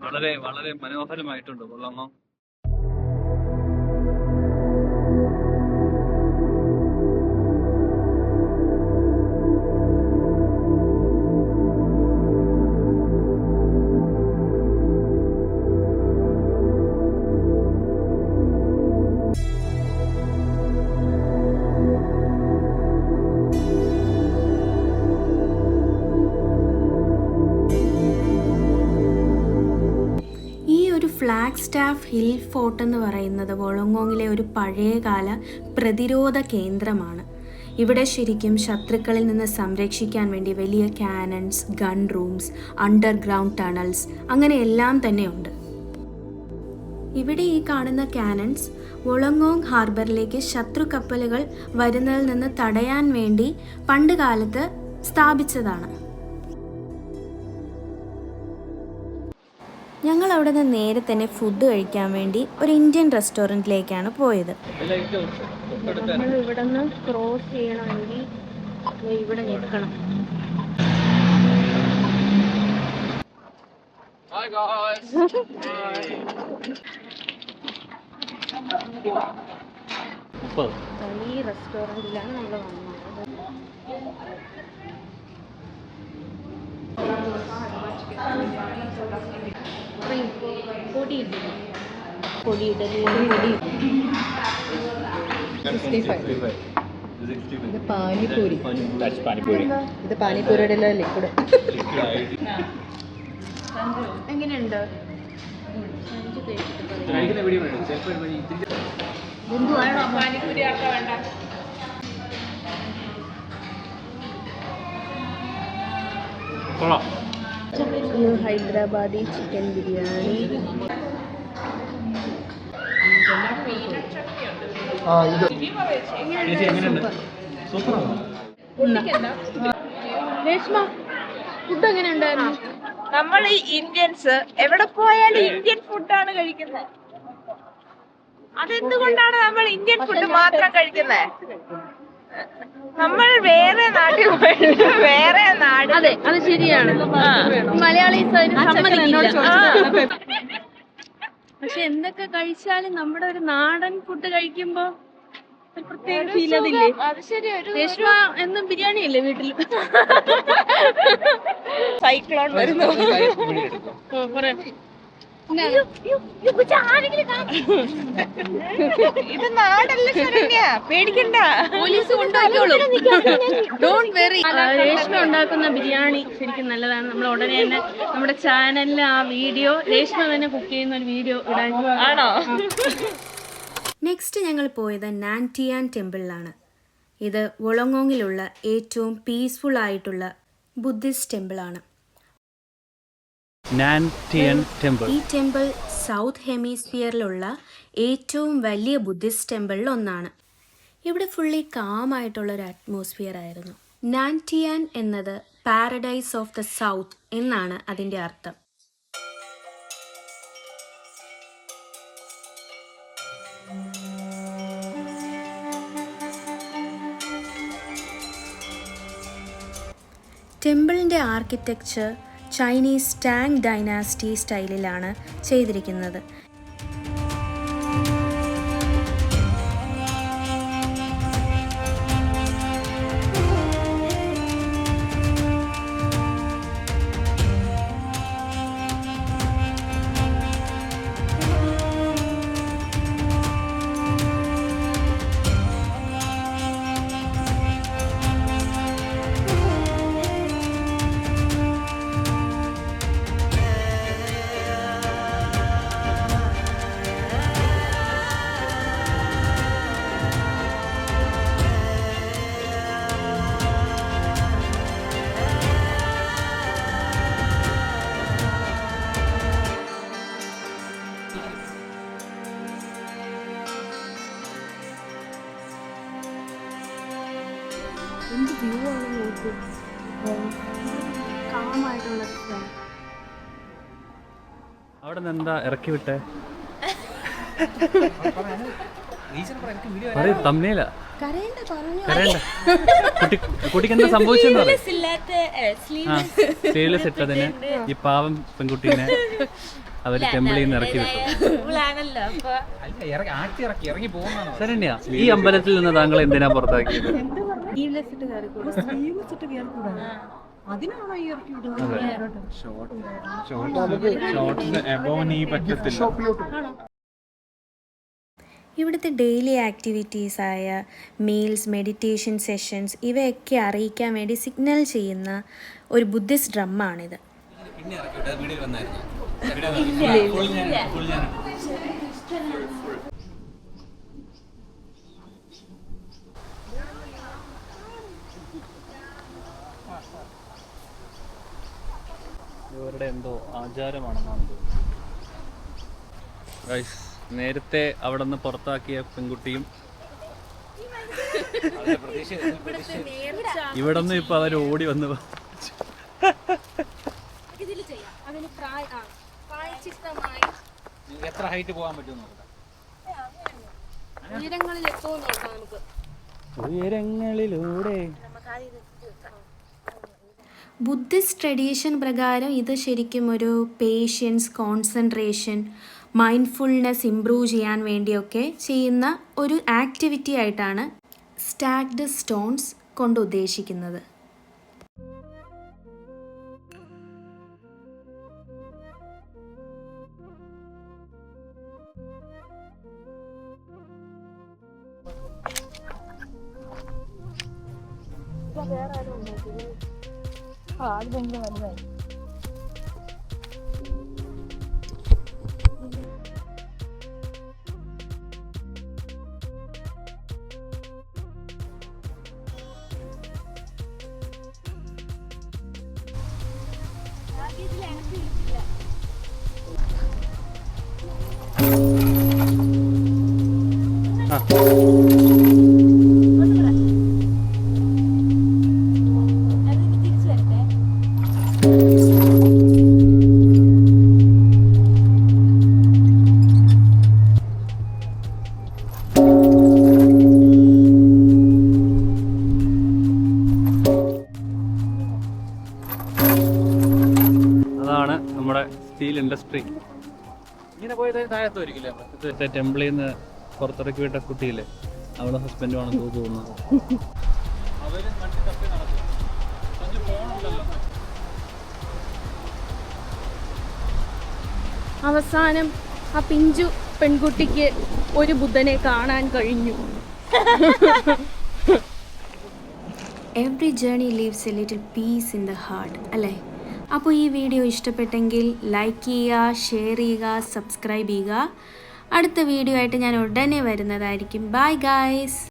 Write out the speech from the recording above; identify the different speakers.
Speaker 1: വളരെ വളരെ മനോഹരമായിട്ടുണ്ട് കൊള്ളാമോ.
Speaker 2: ഫ്ലാഗ് സ്റ്റാഫ് ഹിൽ ഫോർട്ട് എന്ന് പറയുന്നത് വോളോങ്ങോങ്ങിലെ ഒരു പഴയകാല പ്രതിരോധ കേന്ദ്രമാണ്. ഇവിടെ ശരിക്കും ശത്രുക്കളിൽ നിന്ന് സംരക്ഷിക്കാൻ വേണ്ടി വലിയ കാനൺസ്, ഗൺ റൂംസ്, അണ്ടർഗ്രൗണ്ട് ടണൽസ് അങ്ങനെ എല്ലാം തന്നെയുണ്ട്. ഇവിടെ ഈ കാണുന്ന കാനൺസ് വോളോങ്ങോങ് ഹാർബറിലേക്ക് ശത്രു കപ്പലുകൾ വരുന്നതിൽ നിന്ന് തടയാൻ വേണ്ടി പണ്ട് കാലത്ത് സ്ഥാപിച്ചതാണ്. ഞങ്ങൾ അവിടെ നിന്ന് നേരെ തന്നെ ഫുഡ് കഴിക്കാൻ വേണ്ടി ഒരു ഇന്ത്യൻ റെസ്റ്റോറൻറ്റിലേക്കാണ് പോയത്. നമ്മൾ ഇവിടെ നിന്ന് ക്രോസ് ചെയ്യണമെങ്കിൽ ഇവിടെ നിൽക്കണം. ഈ റെസ്റ്റോറൻറ്റിലാണ് നമ്മൾ വന്നത്.
Speaker 3: ഇത് പാനിപൂരി. ഇത് പാനിപൂരിയുടെ ലിക്വിഡ്.
Speaker 2: എങ്ങനെയുണ്ട്? ഹൈദരാബാദി ചിക്കൻ ബിരിയാണി. ഫുഡ് എങ്ങനെ ഉണ്ടായിരുന്നു?
Speaker 4: നമ്മൾ ഈ ഇന്ത്യൻസ് എവിടെ പോയാലും ഇന്ത്യൻ ഫുഡാണ് കഴിക്കുന്നത്. അതെന്തുകൊണ്ടാണ് നമ്മൾ ഇന്ത്യൻ ഫുഡ് മാത്രം കഴിക്കുന്നത്? നമ്മൾ വേറെ നാട്ടിൽ പോയിട്ട് വേറെ നാട്.
Speaker 2: അതെ, അത് ശരിയാണ്. മലയാളീസ് പക്ഷെ എന്തൊക്കെ കഴിച്ചാലും നമ്മുടെ ഒരു നാടൻ ഫുഡ് കഴിക്കുമ്പോ ഒരു പ്രത്യേക ഫീൽ അതില്ലേ? രേഷ്മ എന്നും ബിരിയാണി അല്ലേ വീട്ടിൽ?
Speaker 4: സൈക്ലോൺ വരുന്നു. ഇത് നാടല്ല ശരണ്യ, പേടിക്കണ്ട,
Speaker 2: പോലീസ് കൊണ്ടുപോയിക്കോളൂ. Don't worry. രേഷ്മ ഉണ്ടാക്കുന്ന ബിരിയാണി ശരിക്കും നല്ലതാണ്. നമ്മൾ ഉടനെ തന്നെ നമ്മുടെ ചാനലിൽ ആ വീഡിയോ, രേഷ്മ തന്നെ കുക്ക് ചെയ്യുന്ന ഒരു വീഡിയോ ഇടാൻ.
Speaker 4: ആണോ?
Speaker 2: നെക്സ്റ്റ് ഞങ്ങൾ പോയത് നാൻറ്റിയാൻ ടെമ്പിളിലാണ്. ഇത് വോളോങ്ങോങ്ങിലുള്ള ഏറ്റവും പീസ്ഫുൾ ആയിട്ടുള്ള ബുദ്ധിസ്റ്റ് ടെമ്പിളാണ്. ഈ ടെമ്പിൾ സൗത്ത് ഹെമിസ്ഫിയറിലുള്ള ഏറ്റവും വലിയ ബുദ്ധിസ്റ്റ് ടെമ്പിളിൽ ഒന്നാണ്. ഇവിടെ ഫുള്ളി കാമായിട്ടുള്ളൊരു അറ്റ്മോസ്ഫിയർ ആയിരുന്നു. നാൻറ്റിയാൻ എന്നത് പാരഡൈസ് ഓഫ് ദ സൗത്ത് എന്നാണ് അതിൻ്റെ അർത്ഥം. ടെമ്പിളിൻ്റെ ആർക്കിടെക്ചർ ചൈനീസ് ടാങ് ഡൈനാസ്റ്റി സ്റ്റൈലിലാണ് ചെയ്തിരിക്കുന്നത്. എന്ത് വ്യൂ ആണ് നോക്കൂ. കാമായിട്ടുള്ള സ്ഥലം.
Speaker 1: അവിടെ നിന്ന് എന്താ ഇറക്കി വിട്ടേ? തമ്മില കരയണ്ട. കുട്ടിക്ക് എന്താ സംഭവിച്ചെന്ന് സ്ലീവ്ലെസ് ഇട്ടതിന് ഈ പാവം പെൺകുട്ടീനെ അവര് ടെമ്പിളിൽ നിന്ന് ഇറക്കി വിട്ടു. ശരണ്യ, ഈ അമ്പലത്തിൽ നിന്ന് താങ്കൾ എന്തിനാ പുറത്താക്കിയത്?
Speaker 2: ഇവിടുത്തെ ഡെയിലി ആക്ടിവിറ്റീസായ മീൽസ്, മെഡിറ്റേഷൻ സെഷൻസ് ഇവയൊക്കെ അറിയിക്കാൻ വേണ്ടി സിഗ്നൽ ചെയ്യുന്ന ഒരു ബുദ്ധിസ്റ്റ് ഡ്രമ്മാണിത്.
Speaker 1: ഇവരുടെ എന്തോ ആചാരമാണെന്നാണ് തോന്നുന്നത്. ഗൈസ്, നേരത്തെ അവിടെ നിന്ന് പുറത്താക്കിയ പെൺകുട്ടിയും ഇവിടെ നിന്ന് ഇപ്പൊ അവർ ഓടി വന്ന്
Speaker 5: എത്ര ഹൈറ്റ് പോകാൻ പറ്റും
Speaker 1: ഉയരങ്ങളിലൂടെ.
Speaker 2: ബുദ്ധിസ്റ്റ് ട്രഡീഷൻ പ്രകാരം ഇത് ശരിക്കും ഒരു പേഷ്യൻസ്, കോൺസെൻട്രേഷൻ, മൈൻഡ്ഫുൾനെസ് ഇംപ്രൂവ് ചെയ്യാൻ വേണ്ടിയൊക്കെ ചെയ്യുന്ന ഒരു ആക്ടിവിറ്റി ആയിട്ടാണ് സ്റ്റാക്ഡ് സ്റ്റോൺസ് കൊണ്ട് ഉദ്ദേശിക്കുന്നത്.
Speaker 4: അത് ഭയങ്കര വലുതായി.
Speaker 1: അതാണ് നമ്മുടെ സ്റ്റീൽ ഇൻഡസ്ട്രി.
Speaker 5: ഇങ്ങനെ പോയത് താഴത്തോരിക്കില്ല.
Speaker 1: ടെമ്പിളിൽ നിന്ന് പുറത്തിറക്കി വിട്ട കുട്ടിയില്ലേ, അവളെ ഹസ്ബൻഡുമാണെന്ന് തോന്നുന്നു.
Speaker 6: അവസാനം ആ പിഞ്ചു പെൺകുട്ടിക്ക് ഒരു ബുദ്ധനെ കാണാൻ കഴിഞ്ഞു.
Speaker 2: Every journey leaves A little piece in the heart, അല്ലേ? അപ്പോൾ ഈ വീഡിയോ ഇഷ്ടപ്പെട്ടെങ്കിൽ ലൈക്ക് ചെയ്യുക, ഷെയർ ചെയ്യുക, സബ്സ്ക്രൈബ് ചെയ്യുക. അടുത്ത വീഡിയോ ആയിട്ട് ഞാൻ ഉടനെ വരുന്നതായിരിക്കും. Bye guys.